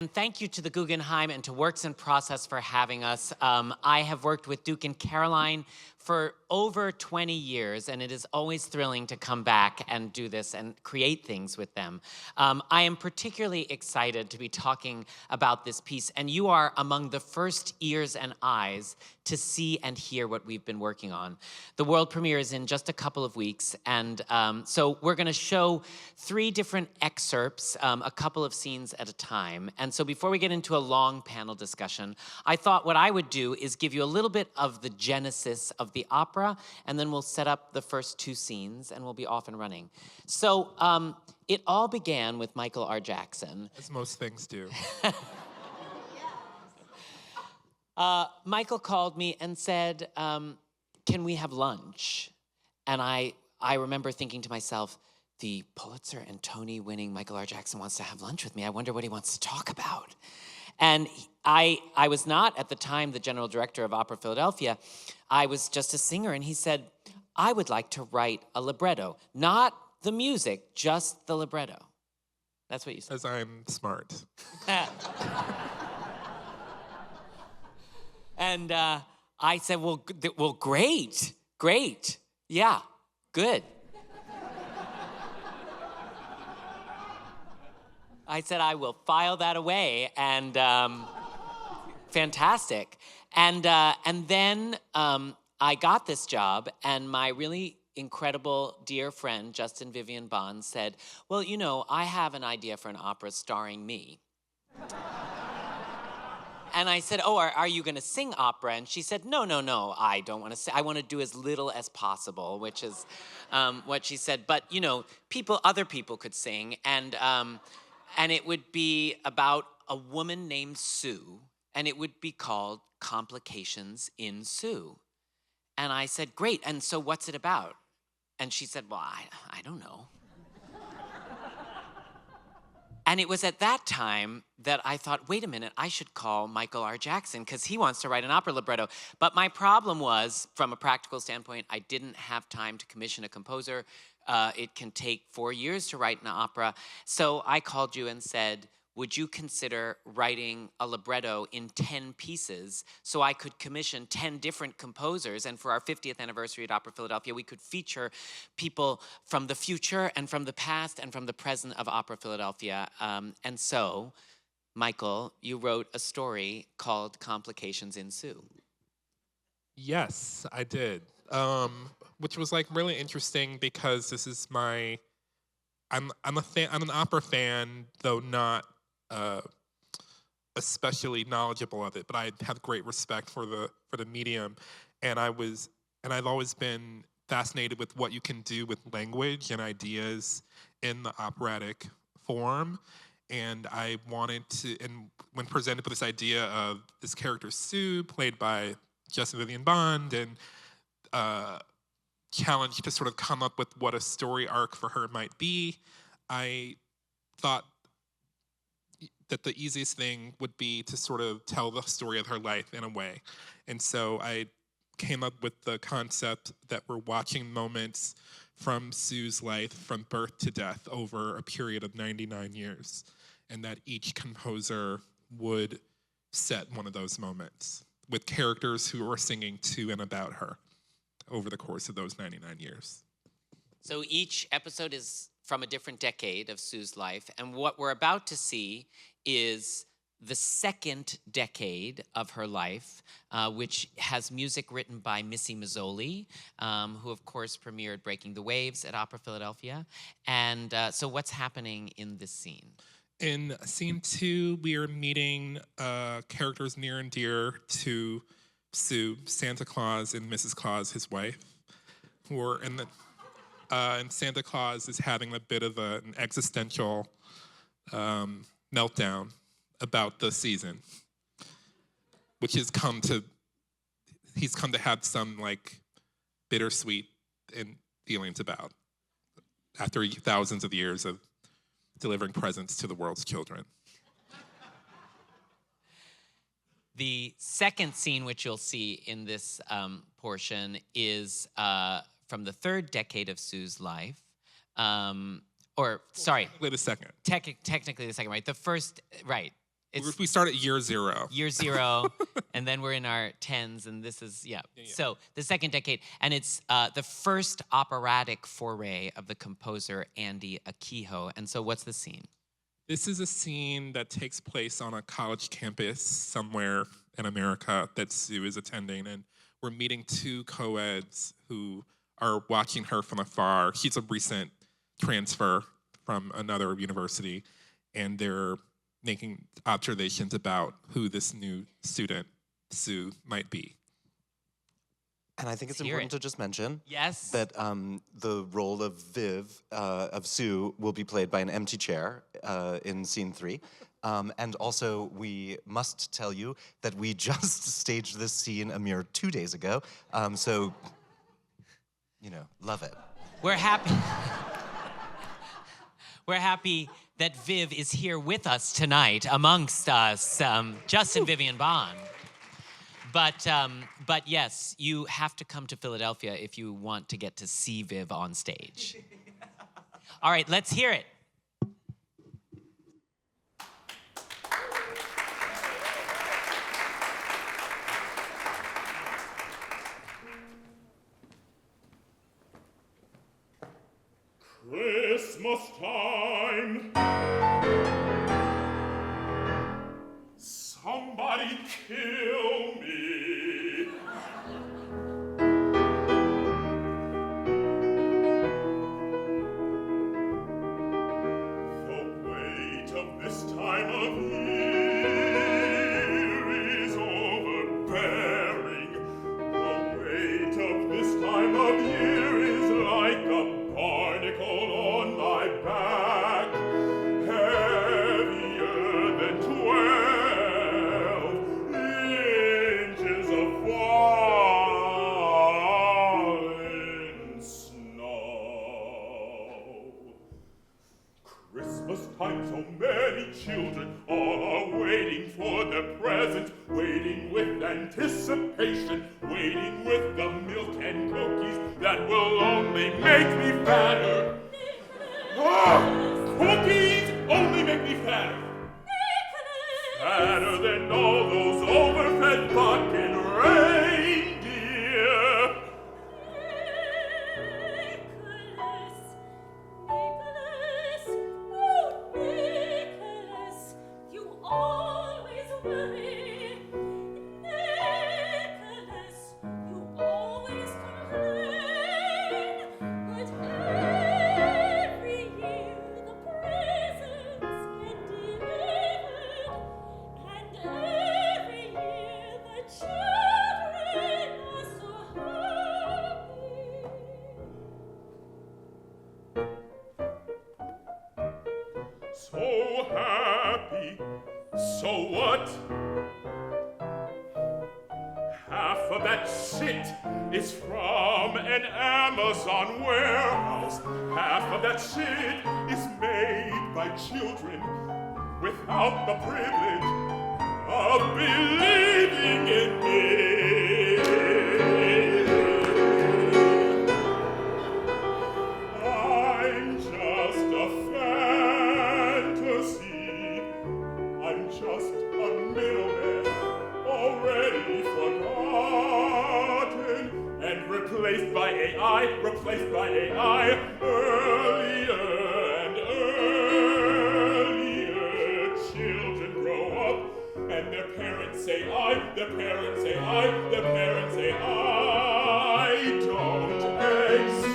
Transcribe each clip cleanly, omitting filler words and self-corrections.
And thank you to the Guggenheim and to Works in Process for having us. I have worked with Duke and Caroline for over 20 years, and it is always thrilling to come back and do this and create things with them. I am particularly excited to be talking about this piece, and you are among the first ears and eyes to see and hear what we've been working on. The world premiere is in just a couple of weeks, and so we're gonna show 3 different excerpts, a couple of scenes at a time. And so before we get into a long panel discussion, I thought what I would do is give you a little bit of the genesis of the opera, and then we'll set up the first 2 scenes, and we'll be off and running. So it all began with Michael R. Jackson. As most things do. Michael called me and said, can we have lunch? And I remember thinking to myself, the Pulitzer and Tony winning Michael R. Jackson wants to have lunch with me. I wonder what he wants to talk about. And I was not, at the time, the general director of Opera Philadelphia. I was just a singer, and he said, I would like to write a libretto. Not the music, just the libretto. That's what you said. Because I'm smart. And I said, well, great, yeah, good. I said, I will file that away, and fantastic. And then I got this job, and my really incredible dear friend, Justin Vivian Bond, said, well, you know, I have an idea for an opera starring me. And I said, oh, are you gonna sing opera? And she said, no, I don't wanna sing. I wanna do as little as possible, which is what she said. But, you know, other people could sing, and it would be about a woman named Sue, and it would be called Complications in Sue. And I said, great, and so what's it about? And she said, well, I don't know. And it was at that time that I thought, wait a minute, I should call Michael R. Jackson because he wants to write an opera libretto. But my problem was, from a practical standpoint, I didn't have time to commission a composer. It can take 4 years to write an opera. So I called you and said, would you consider writing a libretto in 10 pieces so I could commission 10 different composers, and for our 50th anniversary at Opera Philadelphia, we could feature people from the future and from the past and from the present of Opera Philadelphia. And so, Michael, you wrote a story called Complications in Sue. Yes, I did. Which was like really interesting because this is I'm an opera fan, though not especially knowledgeable of it, but I have great respect for the medium, and I've always been fascinated with what you can do with language and ideas in the operatic form. And I wanted to, and when presented with this idea of this character Sue, played by Justin Vivian Bond, and challenged to sort of come up with what a story arc for her might be, I thought that the easiest thing would be to sort of tell the story of her life in a way. And so I came up with the concept that we're watching moments from Sue's life from birth to death over a period of 99 years, and that each composer would set one of those moments with characters who are singing to and about her over the course of those 99 years. So each episode is from a different decade of Sue's life, and what we're about to see is the second decade of her life, which has music written by Missy Mazzoli, who of course premiered Breaking the Waves at Opera Philadelphia. And so what's happening in this scene? In scene 2, we are meeting characters near and dear to Sue, Santa Claus and Mrs. Claus, his wife, who are in the... and Santa Claus is having a bit of an existential meltdown about the season, which he's come to have some like bittersweet feelings about after thousands of years of delivering presents to the world's children. The second scene, which you'll see in this portion, is from the third decade of Sue's life. Technically the second, right? The first, right. It's We start at year 0. year 0, and then we're in our 10s, and this is, yeah. So the second decade, and it's the first operatic foray of the composer Andy Akiho. And so what's the scene? This is a scene that takes place on a college campus somewhere in America that Sue is attending, and we're meeting 2 co-eds who are watching her from afar. She's a recent transfer from another university, and they're making observations about who this new student, Sue, might be. And I think it's important to just mention that the role of Viv, of Sue, will be played by an empty chair in scene 3. And also, we must tell you that we just staged this scene a mere 2 days ago. So, you know, love it. We're happy. We're happy that Viv is here with us tonight amongst us, Justin Vivian Bond. But yes, you have to come to Philadelphia if you want to get to see Viv on stage. All right, let's hear it. Christmas time. Somebody kill me. The weight of this time of year is overbearing. The weight of this time of year is like a barnacle on my back, heavier than 12 inches of falling snow. Christmas time, so many children all are waiting for their present, waiting with anticipation, waiting with the milk and cookies that will only make me fatter. Ah, cookies only make me fatter. Fatter than all those overfed fucking reindeer. Nicholas, oh Nicholas, you always worry. Nicholas, you always complain. But every year the presents get delivered, and every year the children are so happy. So happy. So what? Half of that shit is from an Amazon warehouse. Half of that shit is made by children without the privilege of believing in me. I'm just a fantasy. I'm just a middleman, already forgotten and replaced by AI, earlier and earlier. Children grow up and their parents say their parents say their parents say I don't exist.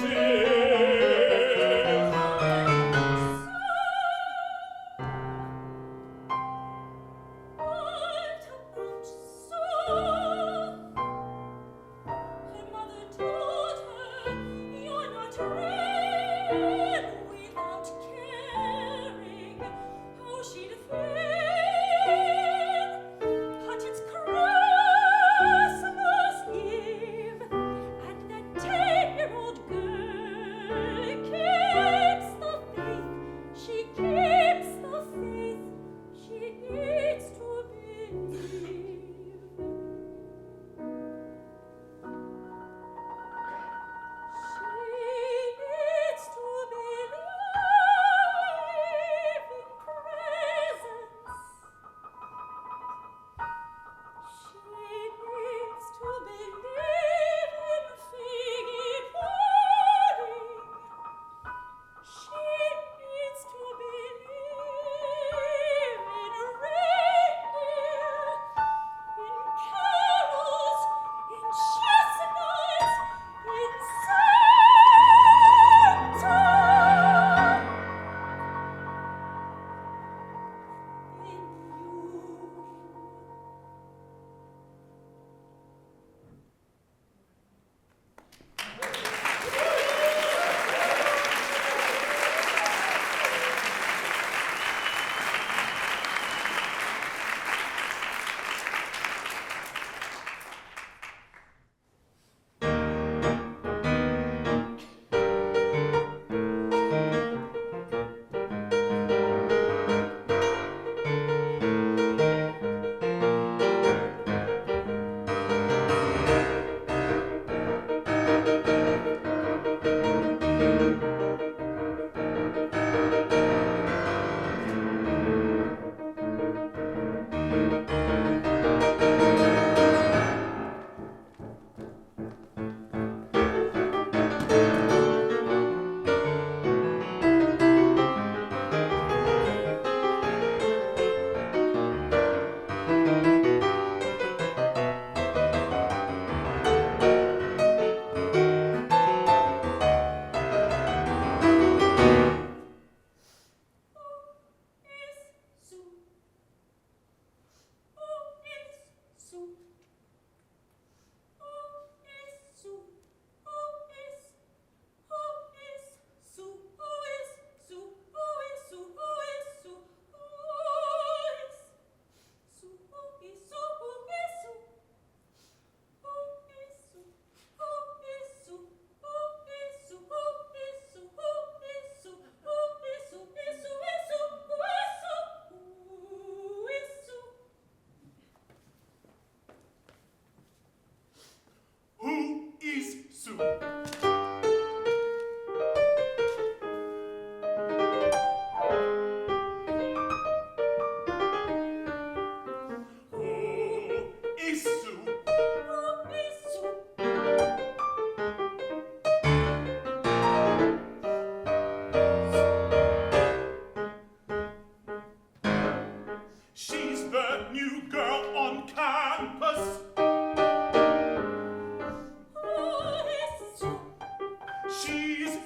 Her mother told her, "You're not ready."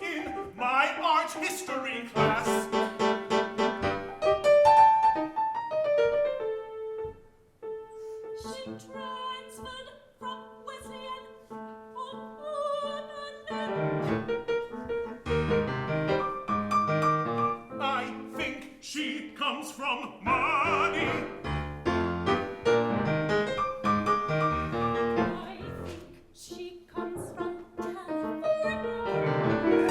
in my art history class. She transferred from Wesleyan. I think she comes from money. I think she comes from California.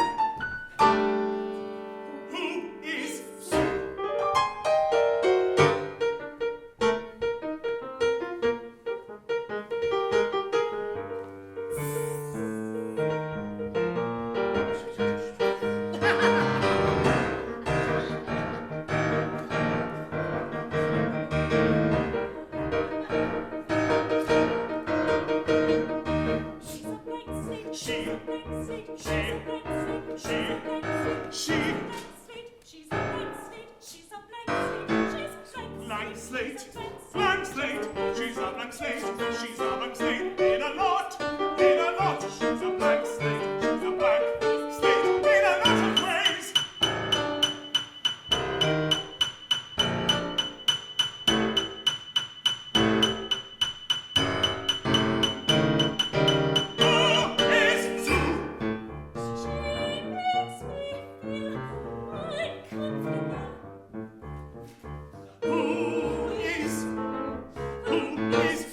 Who is Sue? She's a blank slate. She- She's a blank slate. she- She's a blank slate. she- She's a blank slate. she- She's a blank slate. She's a blank slate. She's a blank slate. She's a Blank slate, She's a blank slate, she's a blank slate, she's a blank slate, in a lot, she's a blank slate, she's a blank slate, in a lot of ways. Who is Sue? She makes me feel uncomfortable. Who is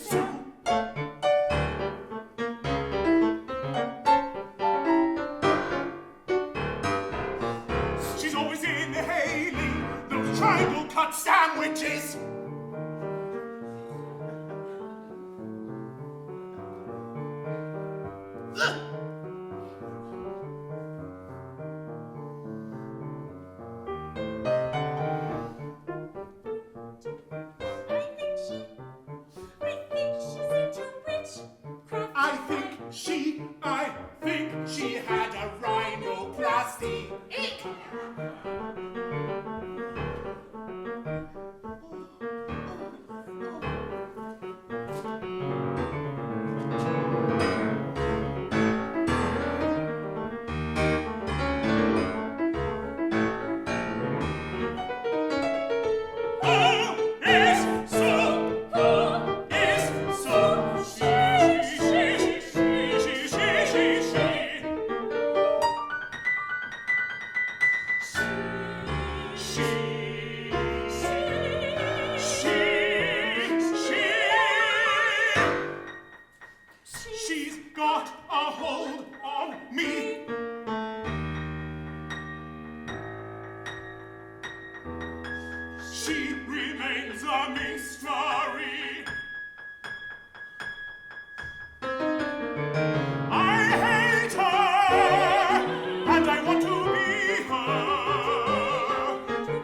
Sue? She's always in the hailing those triangle cut sandwiches. I think she had a rhinoplasty. Eek! She's got a hold on me. She remains a mystery. I hate her, and I want to be her.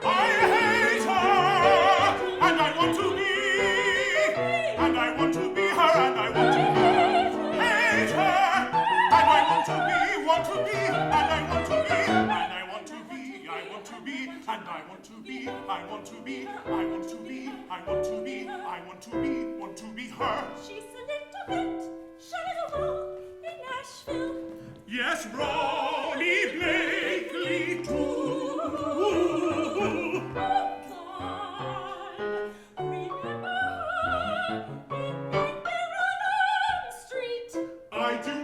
I hate her, and I want to be, and I want to be her, and I want to hate her, and I want to be, and I want to be, and I want to be, I want to be, and I want to be, I want to be, I want to be, I want to be, I want to be her. she's a little bit shallow in Nashville. Yes, Ronnie Blakely too. Oh, God, remember her in Errollyn Street. I do.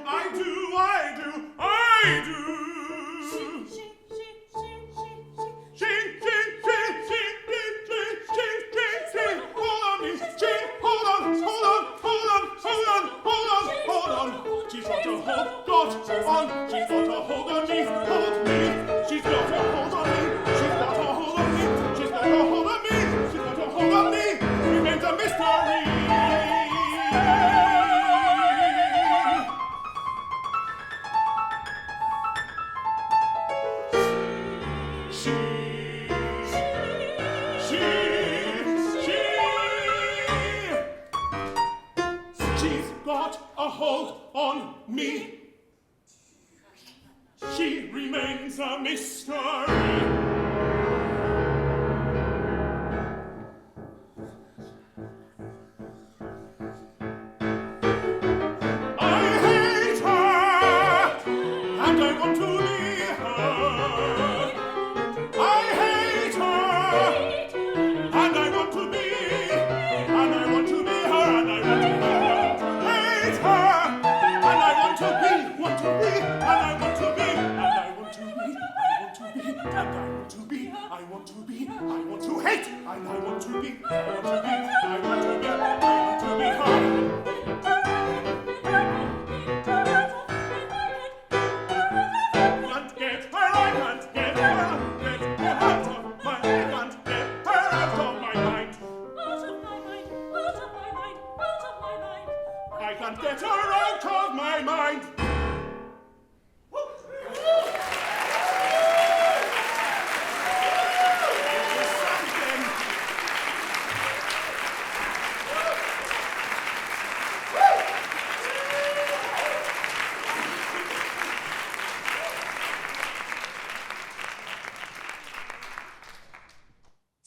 She's got a hold on me, hold me. She's got a hold on me, she's got a hold on me, she's got a hold on me, she's got a hold on me. Remains a mystery. She's got a hold on me. She remains a mystery. I hate her, and I want to be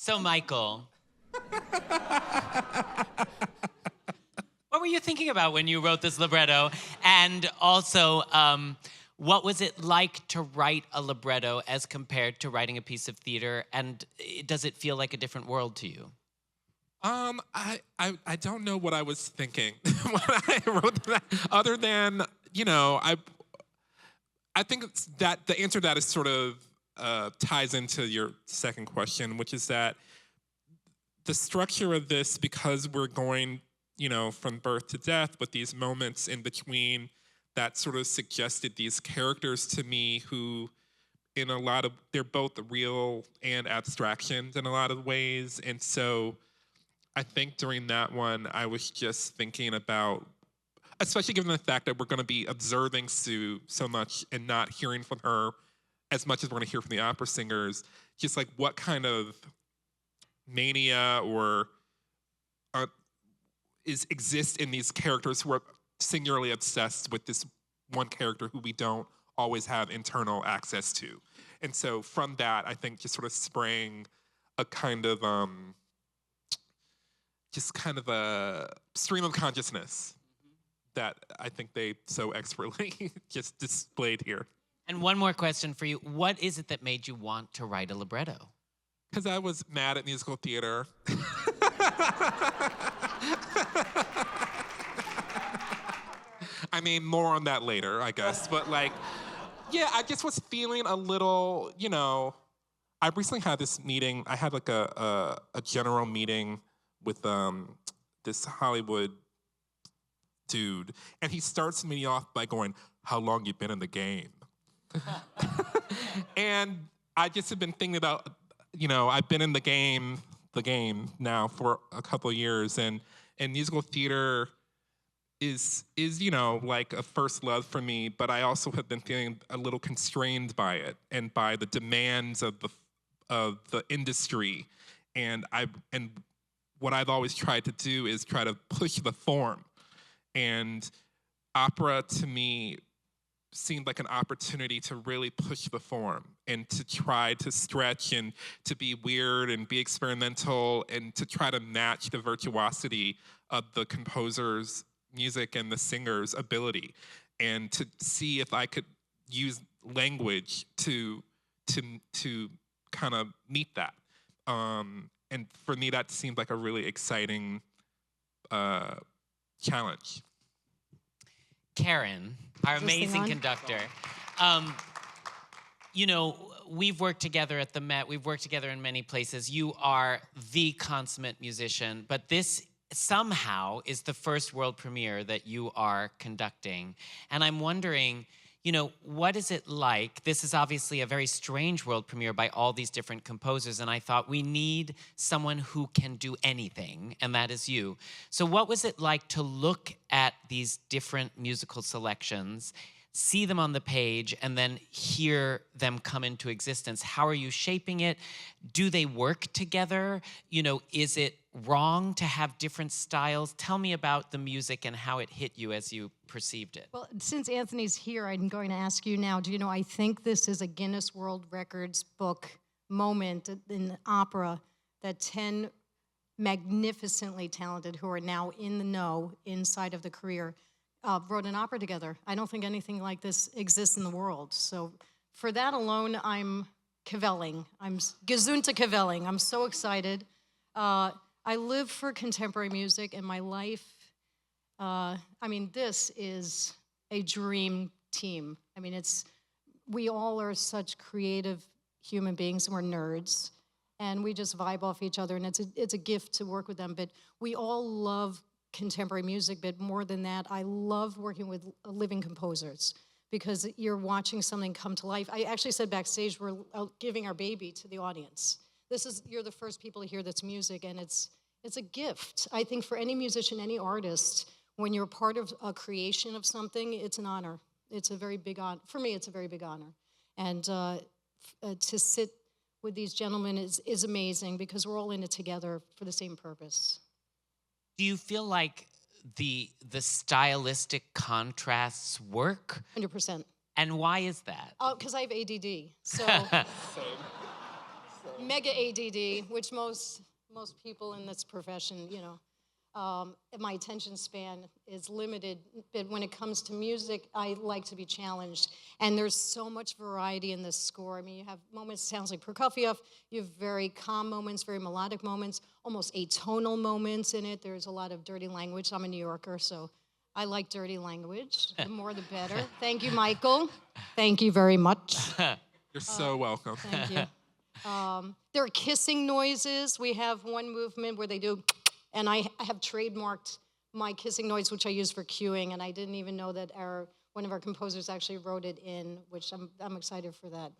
So, Michael, what were you thinking about when you wrote this libretto? And also, what was it like to write a libretto as compared to writing a piece of theater? And does it feel like a different world to you? I don't know what I was thinking when I wrote that, other than, I think that the answer to that is sort of ties into your second question, which is that the structure of this, because we're going, from birth to death, with these moments in between that sort of suggested these characters to me who, in a lot of, they're both real and abstractions in a lot of ways. And so I think during that one, I was just thinking about, especially given the fact that we're going to be observing Sue so much and not hearing from her as much as we're going to hear from the opera singers, just like what kind of mania or exists in these characters who are singularly obsessed with this one character who we don't always have internal access to. And so from that, I think just sort of sprang a kind of, just kind of a stream of consciousness that I think they so expertly just displayed here. And one more question for you. What is it that made you want to write a libretto? Because I was mad at musical theater. I mean, more on that later, I guess. But I just was feeling a little, I recently had this meeting. I had a general meeting with this Hollywood dude, and he starts me off by going, "How long you been in the game?" And I just have been thinking about, I've been in the game now for a couple of years, and musical theater is like a first love for me, but I also have been feeling a little constrained by it and by the demands of the industry, and what I've always tried to do is try to push the form. And opera, to me, seemed like an opportunity to really push the form and to try to stretch and to be weird and be experimental and to try to match the virtuosity of the composer's music and the singer's ability, and to see if I could use language to kind of meet that. And for me, that seemed like a really exciting challenge. Caren, our amazing conductor. We've worked together at the Met. We've worked together in many places. You are the consummate musician, but this somehow is the first world premiere that you are conducting. And I'm wondering, what is it like? This is obviously a very strange world premiere by all these different composers, and I thought we need someone who can do anything, and that is you. So what was it like to look at these different musical selections, see them on the page, and then hear them come into existence? How are you shaping it? Do they work together? Is it wrong to have different styles? Tell me about the music and how it hit you as you perceived it. Well, since Anthony's here, I'm going to ask you now, I think this is a Guinness World Records book moment in opera that 10 magnificently talented who are now in the know inside of the career wrote an opera together. I don't think anything like this exists in the world. So for that alone, I'm cavelling. I'm gesundte cavelling. I'm so excited. I live for contemporary music, and my life, this is a dream team. We all are such creative human beings, and we're nerds, and we just vibe off each other, and it's a gift to work with them. But we all love contemporary music, but more than that, I love working with living composers because you're watching something come to life. I actually said backstage, we're giving our baby to the audience. You're the first people to hear this music, and it's a gift. I think for any musician, any artist, when you're part of a creation of something, it's an honor. It's a very big honor. For me, it's a very big honor. And to sit with these gentlemen is amazing because we're all in it together for the same purpose. Do you feel like the stylistic contrasts work? 100%. And why is that? Because I have ADD. So mega ADD, which most people in this profession, my attention span is limited. But when it comes to music, I like to be challenged. And there's so much variety in this score. I mean, you have moments, sounds like Prokofiev. You have very calm moments, very melodic moments, almost atonal moments in it. There's a lot of dirty language. I'm a New Yorker, so I like dirty language. The more, the better. Thank you, Michael. Thank you very much. You're so welcome. Thank you. There are kissing noises. We have one movement where they do, and I have trademarked my kissing noise, which I use for cueing, and I didn't even know that one of our composers actually wrote it in, which I'm excited for that.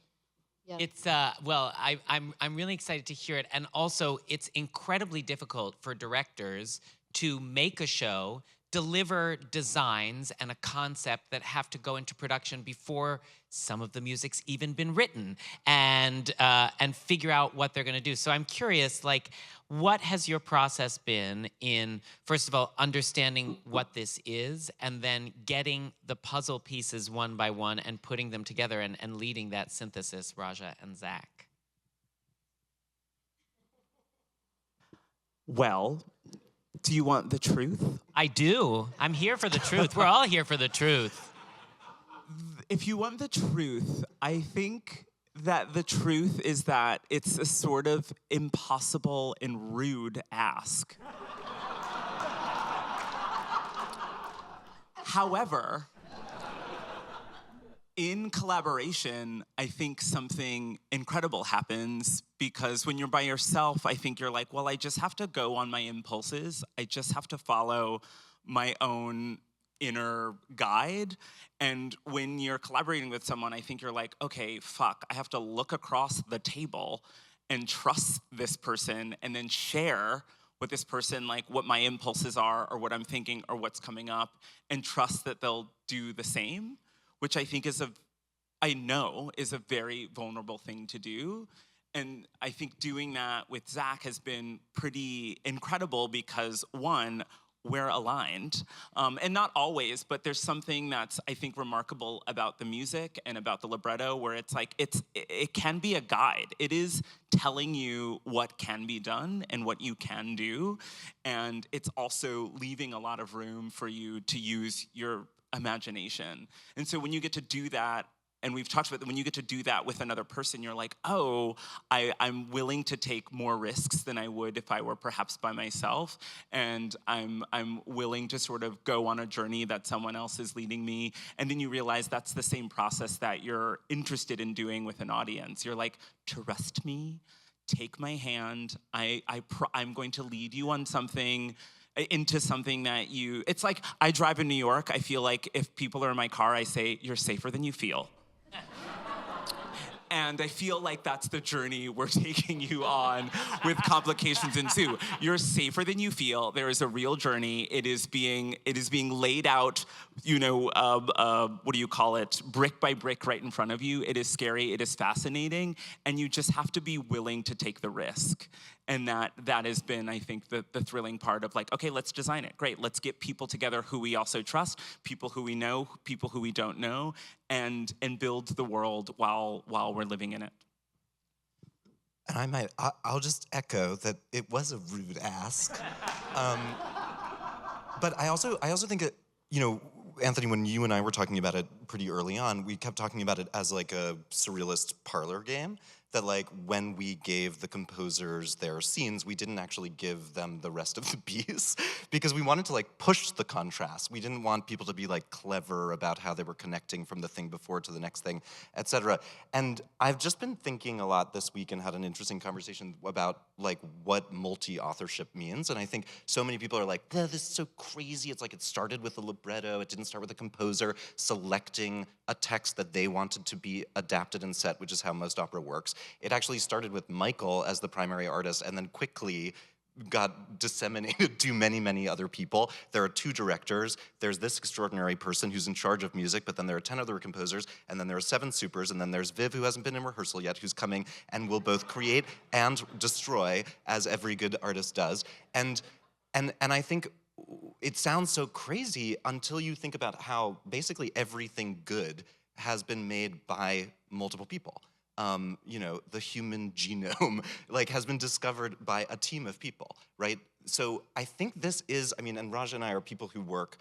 Yeah. It's I'm really excited to hear it, and also it's incredibly difficult for directors to make a show, deliver designs and a concept that have to go into production before some of the music's even been written, and figure out what they're going to do. So I'm curious, like, what has your process been in, first of all, understanding what this is, and then getting the puzzle pieces one by one and putting them together and leading that synthesis, Raja and Zack? Well, do you want the truth? I do. I'm here for the truth. We're all here for the truth. If you want the truth, I think that the truth is that it's a sort of impossible and rude ask. However, in collaboration, I think something incredible happens, because when you're by yourself, I think you're like, well, I just have to go on my impulses. I just have to follow my own inner guide. And when you're collaborating with someone, I think you're like, okay, fuck, I have to look across the table and trust this person and then share with this person like what my impulses are or what I'm thinking or what's coming up, and trust that they'll do the same, which I think I know is a very vulnerable thing to do. And I think doing that with Zack has been pretty incredible because, one, we're aligned. And not always, but there's something that's, I think, remarkable about the music and about the libretto, where it's like, it can be a guide. It is telling you what can be done and what you can do. And it's also leaving a lot of room for you to use your imagination. And so when you get to do that, and we've talked about that, when you get to do that with another person, you're like, oh, I'm willing to take more risks than I would if I were perhaps by myself. And I'm willing to sort of go on a journey that someone else is leading me. And then you realize that's the same process that you're interested in doing with an audience. You're like, trust me, take my hand. I'm going to lead you on something, into something that it's like, I drive in New York. I feel like if people are in my car, I say, you're safer than you feel. And I feel like that's the journey we're taking you on with Complications Ensue. You're safer than you feel. There is a real journey. It is being laid out, what do you call it? Brick by brick right in front of you. It is scary, it is fascinating, and you just have to be willing to take the risk. And that has been, I think, the thrilling part of like, okay, let's design it. Great, let's get people together who we also trust, people who we know, people who we don't know, and build the world while we're living in it. And I'll just echo that it was a rude ask. But I also think that, Anthony, when you and I were talking about it pretty early on, we kept talking about it as like a surrealist parlor game. That like when we gave the composers their scenes, we didn't actually give them the rest of the piece because we wanted to like push the contrast. We didn't want people to be like clever about how they were connecting from the thing before to the next thing, etc. And I've just been thinking a lot this week and had an interesting conversation about like what multi-authorship means. And I think so many people are like, this is so crazy. It's like it started with a libretto. It didn't start with a composer selecting a text that they wanted to be adapted and set, which is how most opera works. It actually started with Michael as the primary artist and then quickly got disseminated to many, many other people. There are 2 directors. There's this extraordinary person who's in charge of music, but then there are 10 other composers, and then there are 7 supers, and then there's Viv, who hasn't been in rehearsal yet, who's coming and will both create and destroy, as every good artist does. And I think it sounds so crazy until you think about how basically everything good has been made by multiple people. the human genome, like, has been discovered by a team of people, right? So I think this is, and Raja and I are people who work,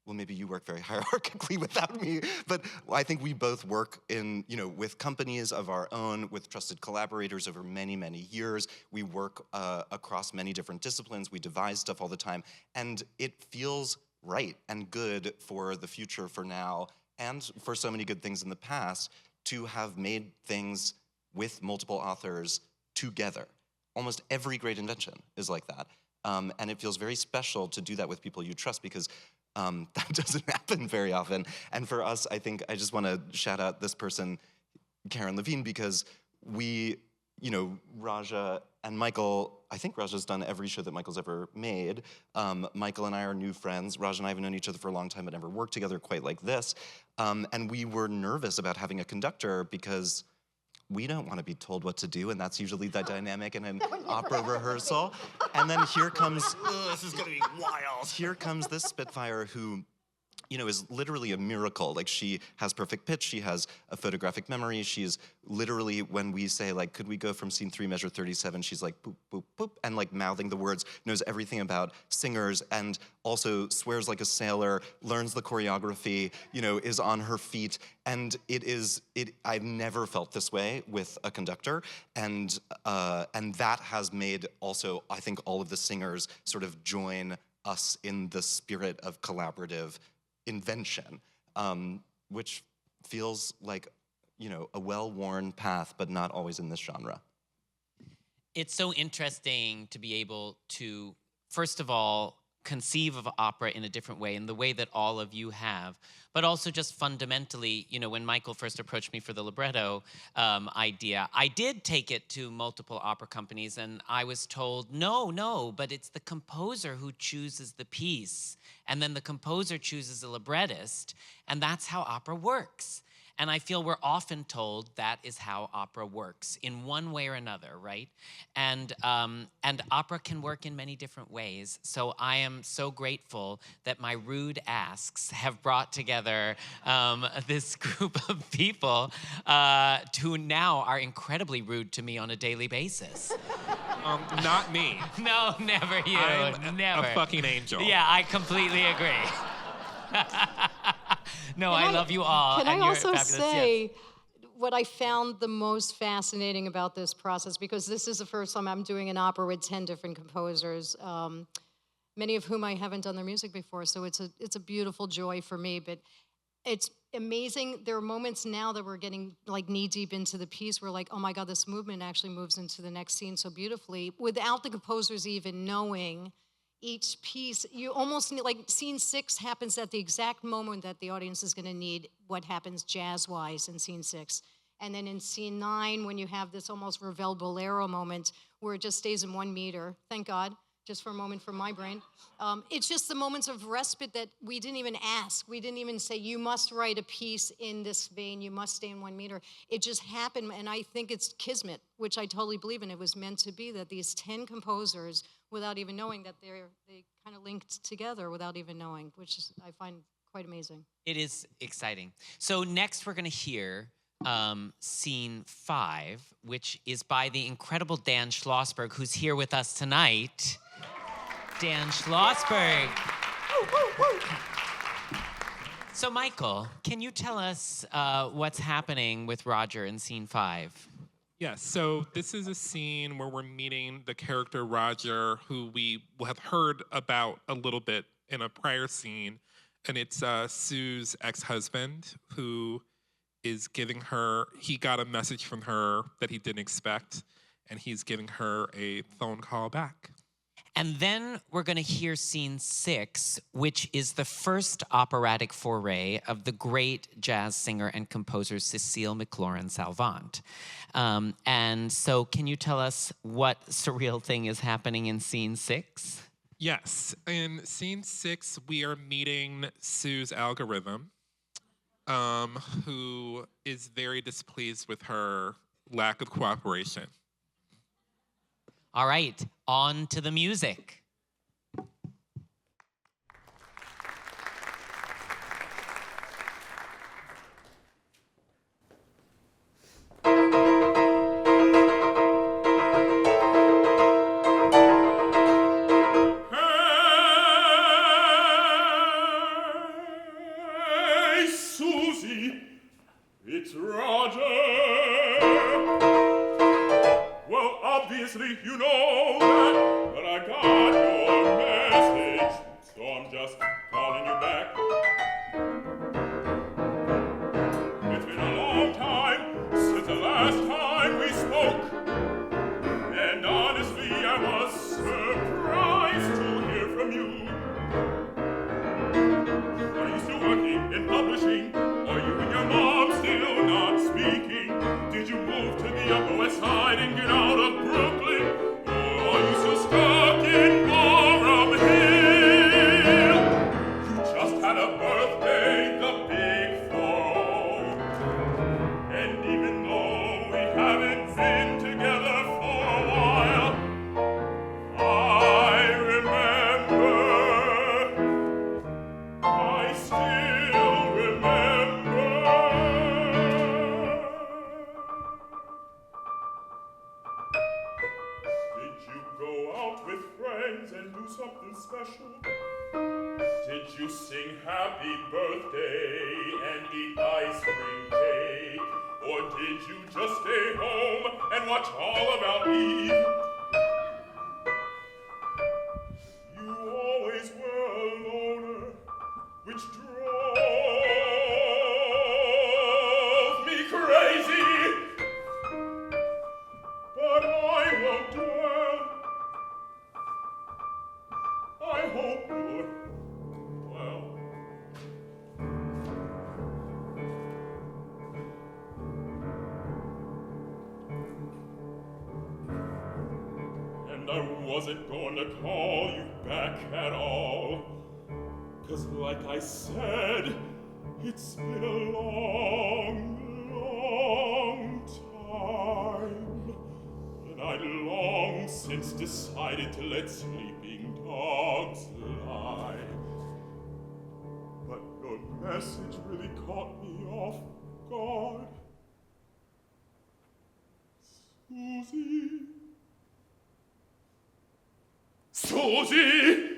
well, maybe you work very hierarchically without me, but I think we both work in, with companies of our own, with trusted collaborators over many, many years. We work across many different disciplines. We devise stuff all the time. And it feels right and good for the future, for now, and for so many good things in the past, to have made things with multiple authors together. Almost every great invention is like that. And it feels very special to do that with people you trust, because that doesn't happen very often. And for us, I think I just want to shout out this person, Caren Levine, because we, Raja and Michael, I think Raja's done every show that Michael's ever made. Michael and I are new friends. Raja and I have known each other for a long time, but never worked together quite like this. And we were nervous about having a conductor because we don't want to be told what to do, and that's usually the dynamic in an opera rehearsal. And then here comes, this is gonna be wild. Here comes this Spitfire who, is literally a miracle. Like, she has perfect pitch, she has a photographic memory, she's literally, when we say, like, could we go from scene 3, measure 37, she's like, boop, boop, boop, and like mouthing the words, knows everything about singers, and also swears like a sailor, learns the choreography, is on her feet, and I've never felt this way with a conductor, and that has made also, I think, all of the singers sort of join us in the spirit of collaborative invention, which feels like, a well-worn path, but not always in this genre. It's so interesting to be able to, first of all, conceive of opera in a different way, in the way that all of you have, but also just fundamentally, when Michael first approached me for the libretto idea, I did take it to multiple opera companies, and I was told, no, but it's the composer who chooses the piece, and then the composer chooses a librettist, and that's how opera works. And I feel we're often told that is how opera works, in one way or another, right? And opera can work in many different ways. So I am so grateful that my rude asks have brought together this group of people who now are incredibly rude to me on a daily basis. Not me. No, never you. I'm never. a fucking angel. Yeah, I completely agree. No, I love you all. Can and I you're also fabulous. say Yes. what I found the most fascinating about this process, because this is the first time I'm doing an opera with 10 different composers, many of whom I haven't done their music before, so it's a beautiful joy for me, but it's amazing. There are moments now that we're getting like knee-deep into the piece where like, oh my God, this movement actually moves into the next scene so beautifully without the composers even knowing each piece. You almost need, like, scene 6 happens at the exact moment that the audience is going to need what happens jazz-wise in scene 6. And then in scene 9, when you have this almost Ravel bolero moment where it just stays in 1 meter, thank God, just for a moment from my brain. It's just the moments of respite that we didn't even ask. We didn't even say, you must write a piece in this vein, you must stay in 1 meter. It just happened, and I think it's kismet, which I totally believe in. It was meant to be that these 10 composers, without even knowing that they kind of linked together without even knowing, which is, I find quite amazing. It is exciting. So next we're going to hear scene 5, which is by the incredible Dan Schlosberg, who's here with us tonight. Dan Schlosberg. So Michael, can you tell us what's happening with Roger in scene 5? Yes, so this is a scene where we're meeting the character Roger, who we have heard about a little bit in a prior scene, and it's Sue's ex-husband who is giving her, he got a message from her that he didn't expect, and he's giving her a phone call back. And then we're going to hear scene 6, which is the first operatic foray of the great jazz singer and composer Cécile McLorin Salvant. And so can you tell us what surreal thing is happening in scene 6? Yes, in scene 6, we are meeting Sue's algorithm, who is very displeased with her lack of cooperation. All right, on to the music. It's Roger. Well, obviously you know that, but I got your message, so I'm just calling you back. It's been a long time since the last time we spoke, and honestly I was surprised to hear from you. Are you still working in publishing? Are you and your mom still not speaking? Did you move to the Upper West Side and get out of Brooklyn? Or are you still stuck in Borum Hill? You just had a birthday, the big 4-0. And even though we haven't been together for a while, I remember. I still remember. Did you go out with friends and do something special? Did you sing happy birthday and eat ice cream cake? Or did you just stay home and watch All About Eve? You always were a loner, which drove me crazy. But I won't dwell. I hope you're well. And I wasn't going to call you back at all. 'Cause like I said, it's been a long, long time. And I'd long since decided to let sleeping dogs lie. But your message really caught me off guard. Susie? Susie!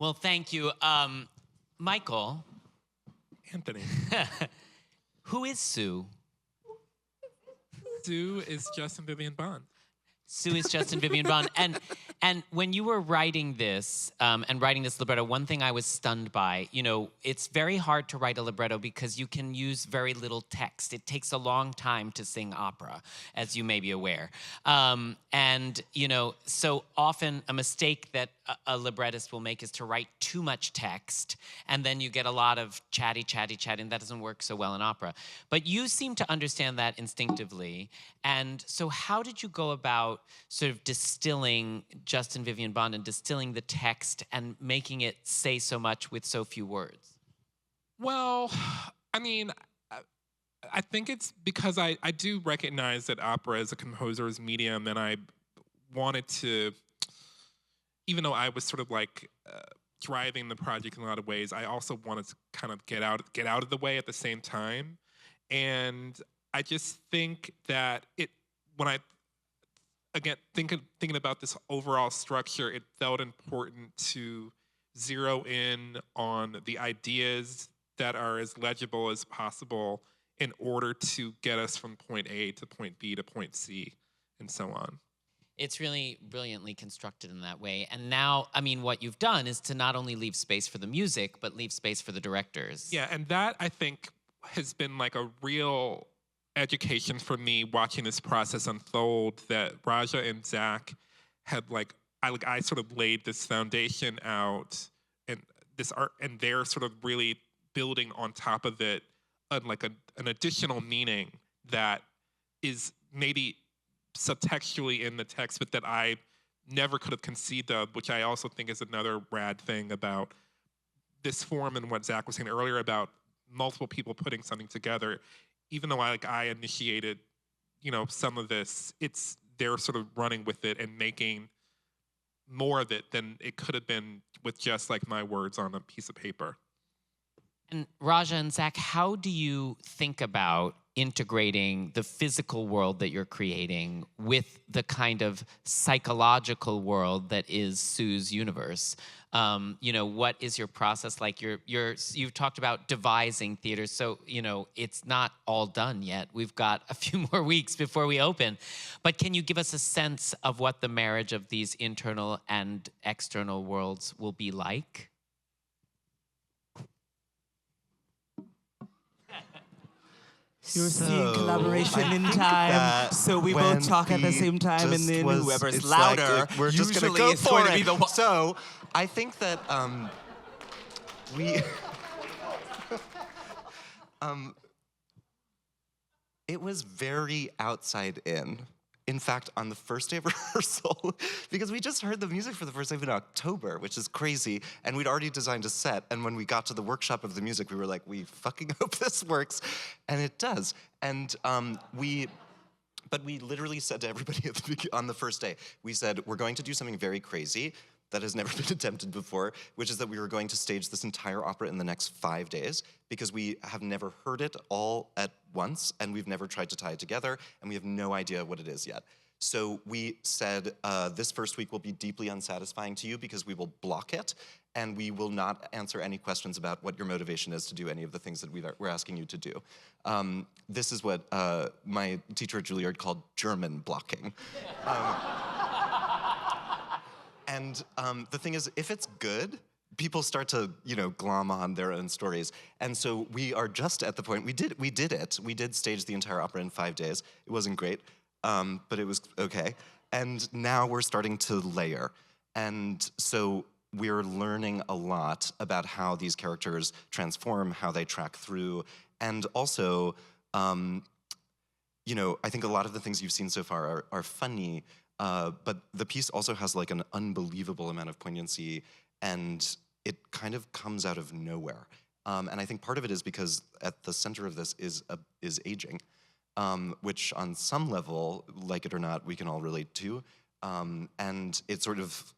Well, thank you. Michael. Anthony. Who is Sue? Sue is Justin Vivian Bond. Sue is Justin Vivian Bond. And when you were writing this, and writing this libretto, one thing I was stunned by, you know, it's very hard to write a libretto because you can use very little text. It takes a long time to sing opera, as you may be aware. And, you know, so often a mistake that a librettist will make is to write too much text, and then you get a lot of chatty, and that doesn't work so well in opera. But you seem to understand that instinctively. And so how did you go about sort of distilling Justin Vivian Bond and distilling the text and making it say so much with so few words? Well, I mean, I think it's because I do recognize that opera is a composer's medium, and I wanted to, even though I was sort of like driving the project in a lot of ways, I also wanted to kind of get out of the way at the same time. And I just think that when I, again, thinking about this overall structure, it felt important to zero in on the ideas that are as legible as possible in order to get us from point A to point B to point C, and so on. It's really brilliantly constructed in that way. And now, I mean, what you've done is to not only leave space for the music, but leave space for the directors. Yeah, and that, I think, has been like a real education for me watching this process unfold, that Raja and Zack had I sort of laid this foundation out, and this art, and they're sort of really building on top of it an additional meaning that is maybe subtextually in the text, but that I never could have conceived of, which I also think is another rad thing about this form and what Zack was saying earlier about multiple people putting something together. Even though I initiated, you know, some of this, they're sort of running with it and making more of it than it could have been with just like my words on a piece of paper. And Raja and Zack, how do you think about integrating the physical world that you're creating with the kind of psychological world that is Sue's universe? You know, what is your process like? You've talked about devising theaters, so, you know, it's not all done yet. We've got a few more weeks before we open. But can you give us a sense of what the marriage of these internal and external worlds will be like? You're seeing collaboration in time, so we both talk at the same time, and then whoever's louder, we're just gonna usually go is for going to it. be the one. So I think that we it was very outside in. in fact, on the first day of rehearsal, because we just heard the music for the first time in October, which is crazy, and we'd already designed a set, and when we got to the workshop of the music, we were like, we fucking hope this works, and it does. And but we literally said to everybody on the first day, we said, we're going to do something very crazy that has never been attempted before, which is that we were going to stage this entire opera in the next 5 days, because we have never heard it all at once, and we've never tried to tie it together, and we have no idea what it is yet. So we said, this first week will be deeply unsatisfying to you because we will block it, and we will not answer any questions about what your motivation is to do any of the things that we're asking you to do. This is what my teacher at Juilliard called German blocking. And the thing is, if it's good, people start to, glom on their own stories. And so we are just at the point, we did it. We did stage the entire opera in 5 days. It wasn't great, but it was okay. And now we're starting to layer. And so we're learning a lot about how these characters transform, how they track through. And also, I think a lot of the things you've seen so far are funny, but the piece also has like an unbelievable amount of poignancy, and it kind of comes out of nowhere. And I think part of it is because at the center of this is aging, which on some level, like it or not, we can all relate to. And it sort of,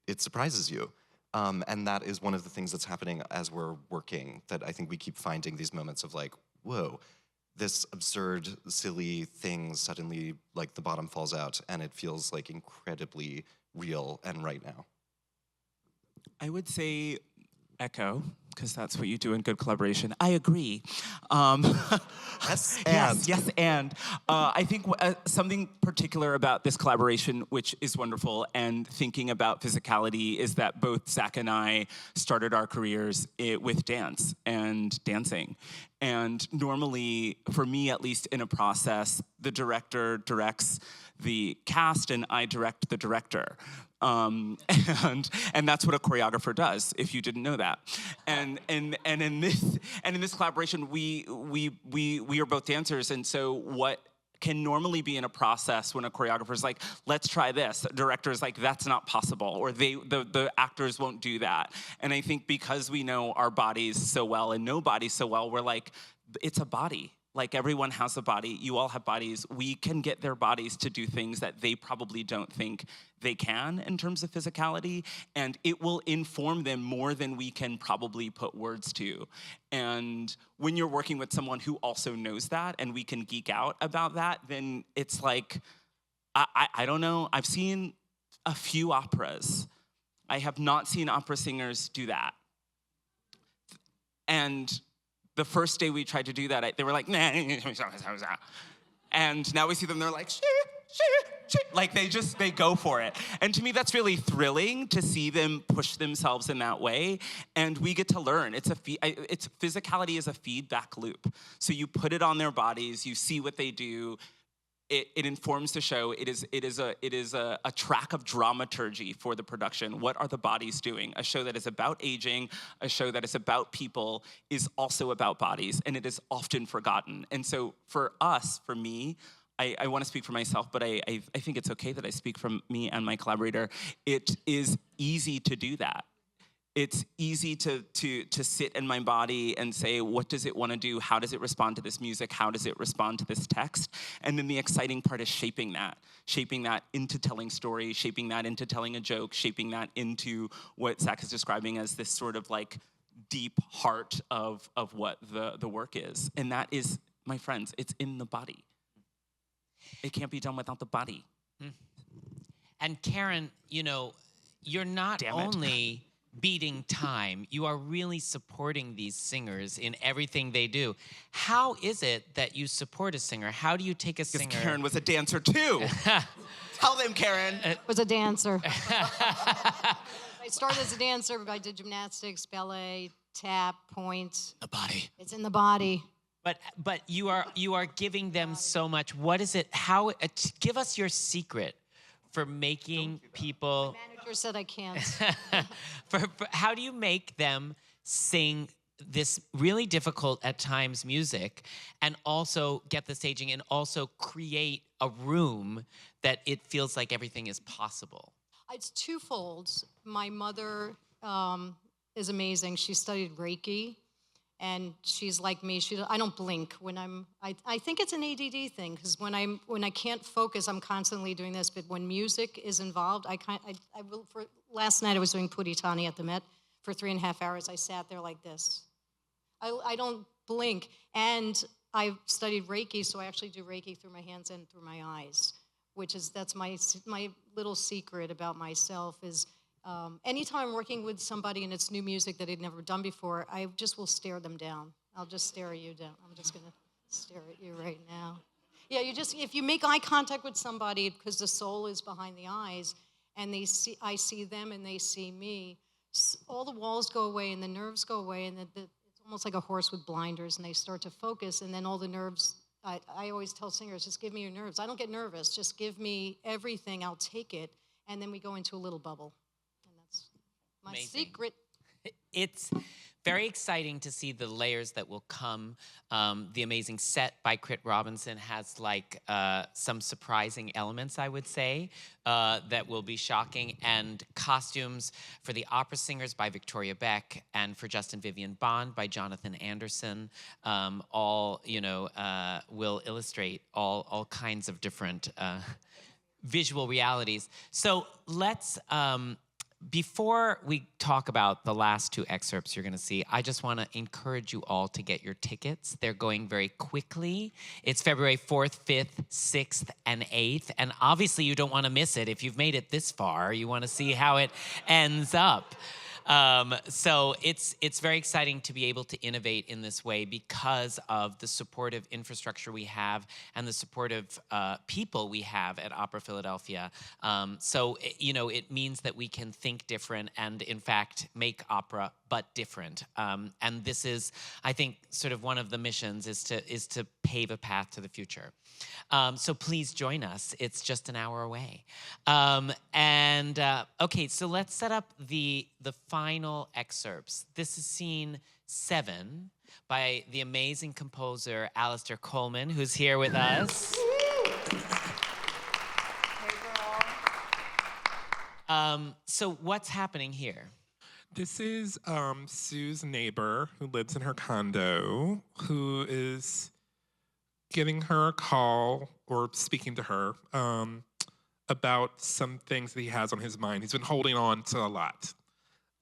it surprises you. And that is one of the things that's happening as we're working, that I think we keep finding these moments of like, whoa, this absurd, silly thing suddenly, like, the bottom falls out, and it feels, like, incredibly real and right now. I would say echo, because that's what you do in good collaboration. I agree. Yes, and. Yes, and. I think something particular about this collaboration, which is wonderful, and thinking about physicality, is that both Zack and I started our careers with dance and dancing. And normally, for me at least in a process, the director directs the cast and I direct the director. And that's what a choreographer does, if you didn't know that. And in this collaboration, we are both dancers, and so what can normally be in a process when a choreographer is like, let's try this, the director is like, that's not possible, or the actors won't do that. And I think because we know our bodies so well and know bodies so well, we're like, it's a body. Like, everyone has a body, you all have bodies. We can get their bodies to do things that they probably don't think they can in terms of physicality, and it will inform them more than we can probably put words to. And when you're working with someone who also knows that, and we can geek out about that, then it's like, I don't know, I've seen a few operas. I have not seen opera singers do that. And the first day we tried to do that, they were like, nah. And now we see them, they're like, like they go for it. And to me, that's really thrilling to see them push themselves in that way. And we get to learn. Physicality is a feedback loop. So you put it on their bodies, you see what they do. It informs the show. It is a track of dramaturgy for the production. What are the bodies doing? A show that is about aging, a show that is about people, is also about bodies, and it is often forgotten. And so for us, for me, I want to speak for myself, but I think it's okay that I speak from me and my collaborator. It is easy to do that. It's easy to sit in my body and say, what does it want to do? How does it respond to this music? How does it respond to this text? And then the exciting part is shaping that into telling stories, shaping that into telling a joke, shaping that into what Zack is describing as this sort of like deep heart of what the work is. And that is, my friends, it's in the body. It can't be done without the body. And Caren, you're not only beating time, you are really supporting these singers in everything they do. How is it that you support a singer? How do you take a singer? Because Caren was a dancer too. Tell them, Caren. Was a dancer. I started as a dancer, but I did gymnastics, ballet, tap, point. The body. It's in the body. But you are giving them so much. What is it? How? Give us your secret for making people. My manager said I can't. for how do you make them sing this really difficult at times music and also get the staging and also create a room that it feels like everything is possible? It's twofold. My mother is amazing. She studied Reiki, and she's like me. I don't blink when I think it's an ADD thing, because when I can't focus, I'm constantly doing this. But when music is involved, I will. For last night, I was doing Puritani at the Met for 3.5 hours. I sat there like this. I don't blink, and I've studied Reiki, so I actually do Reiki through my hands and through my eyes, that's my little secret about myself is anytime I'm working with somebody and it's new music that they'd never done before, I just will stare them down. I'll just stare at you down. I'm just gonna stare at you right now. Yeah, if you make eye contact with somebody, because the soul is behind the eyes, and I see them and they see me, all the walls go away and the nerves go away, and it's almost like a horse with blinders, and they start to focus, and then all the nerves, I always tell singers, just give me your nerves. I don't get nervous, just give me everything, I'll take it, and then we go into a little bubble. And that's my secret. It's very exciting to see the layers that will come. The amazing set by Crit Robinson has some surprising elements, I would say, that will be shocking. And costumes for the opera singers by Victoria Beck and for Justin Vivian Bond by Jonathan Anderson, all will illustrate all kinds of different visual realities. So let's. Before we talk about the last two excerpts you're going to see, I just want to encourage you all to get your tickets. They're going very quickly. It's February 4th, 5th, 6th, and 8th. And obviously you don't want to miss it. If you've made it this far, you want to see how it ends up. So it's very exciting to be able to innovate in this way because of the supportive infrastructure we have and the supportive people we have at Opera Philadelphia. So it means that we can think different and, in fact, make opera but different. And this is, I think, sort of one of the missions is to pave a path to the future. So please join us. It's just an hour away. Okay, so let's set up the final excerpts. This is scene 7 by the amazing composer Alistair Coleman, who's here with us. Hey, girl. So what's happening here? This is Sue's neighbor who lives in her condo, who is giving her a call or speaking to her about some things that he has on his mind. He's been holding on to a lot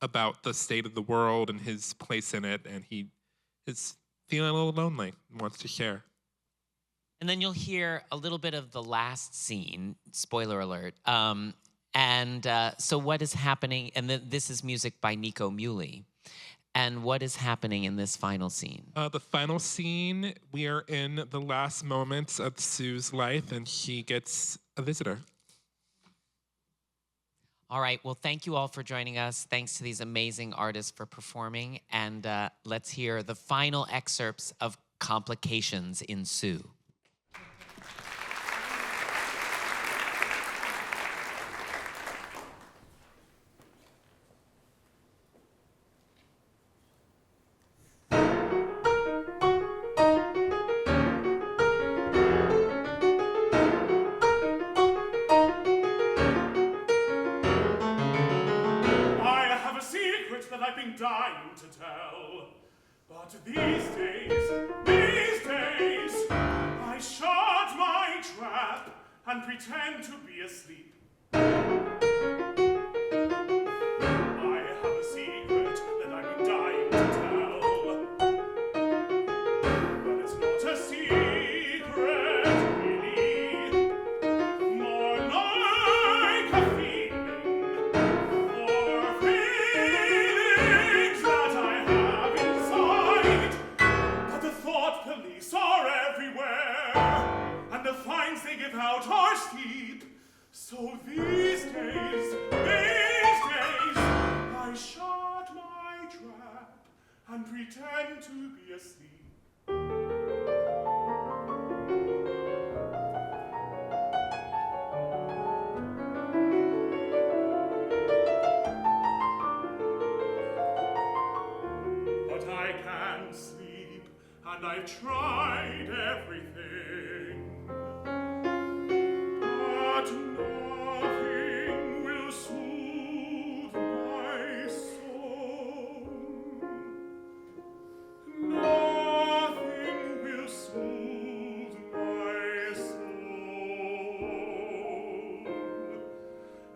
about the state of the world and his place in it, and he is feeling a little lonely and wants to share. And then you'll hear a little bit of the last scene, spoiler alert. So what is happening, and this is music by Nico Muhly. And what is happening in this final scene? The final scene, we are in the last moments of Sue's life, and she gets a visitor. All right, well, thank you all for joining us. Thanks to these amazing artists for performing. And let's hear the final excerpts of Complications in Sue. Dying to tell, but these days, I shut my trap and pretend to be asleep. I have a secret that I've been dying to tell, but it's not a secret, really, more like a feeling, or feelings that I have inside. But the thought police are everywhere, and the fines they give out are steep. So these days, I shut my trap and pretend to be asleep. But I I've tried everything, but nothing will soothe my soul. Nothing will soothe my soul.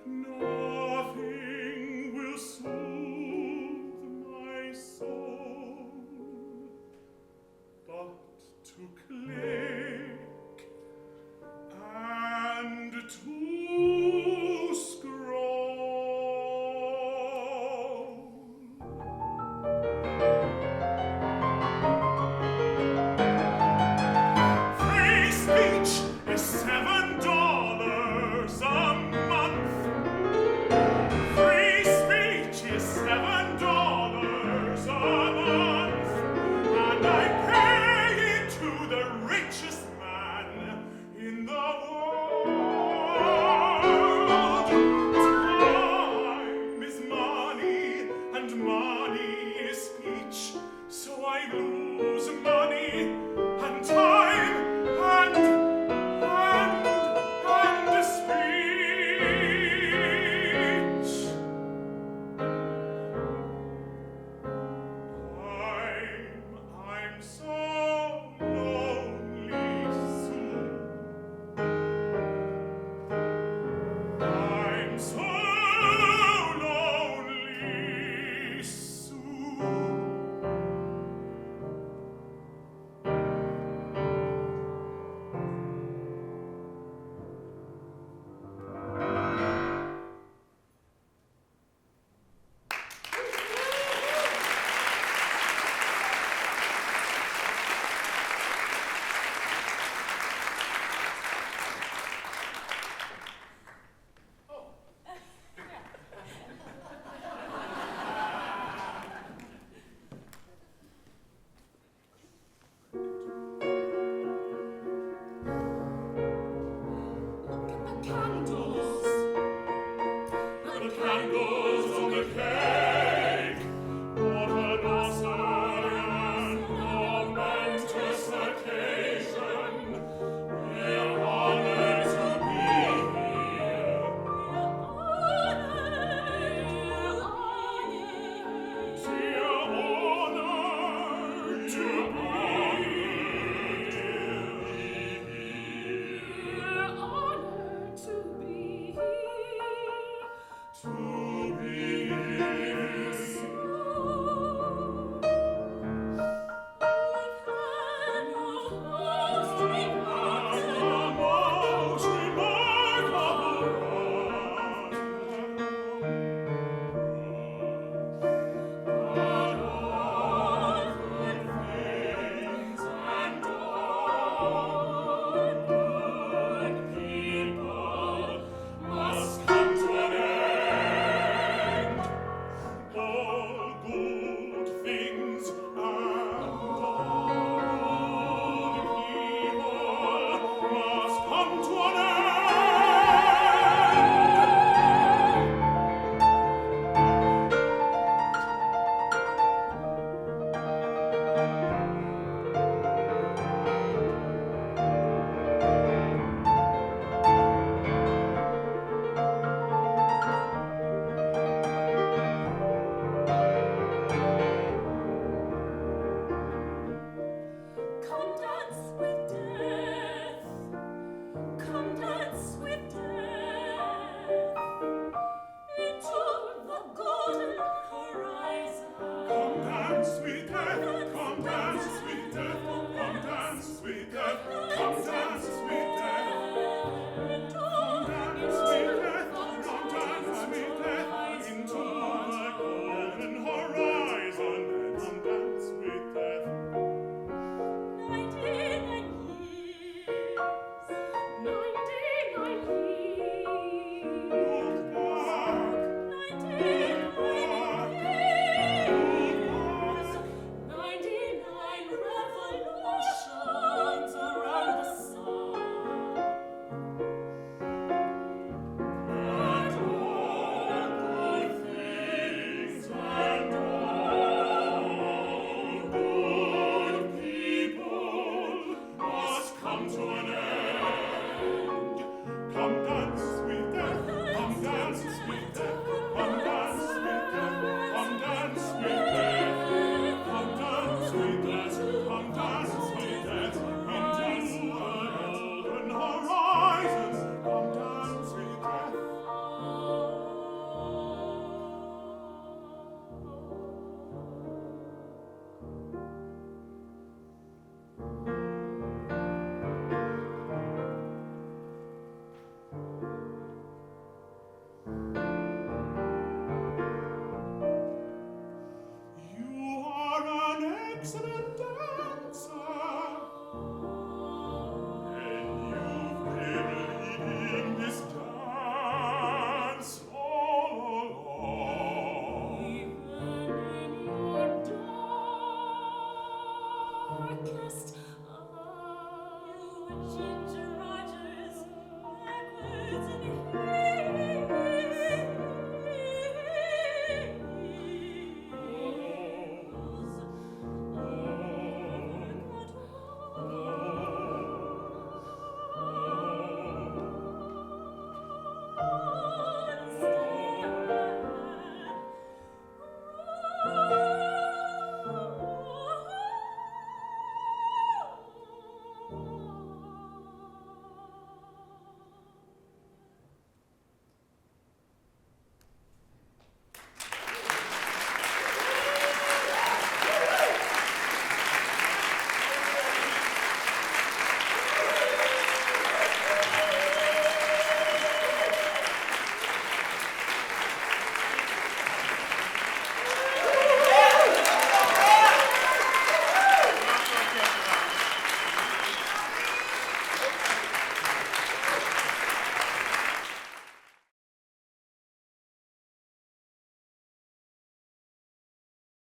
Nothing will soothe my soul but to click and to scroll. Free speech is $7 a month. Free speech is $7 a month, and I pay it to the richest man in the world. Time is money, and money is speech, so I lose money and time and speech. I'm so lonely soon. I'm so lonely soon. Look at the candles. The candles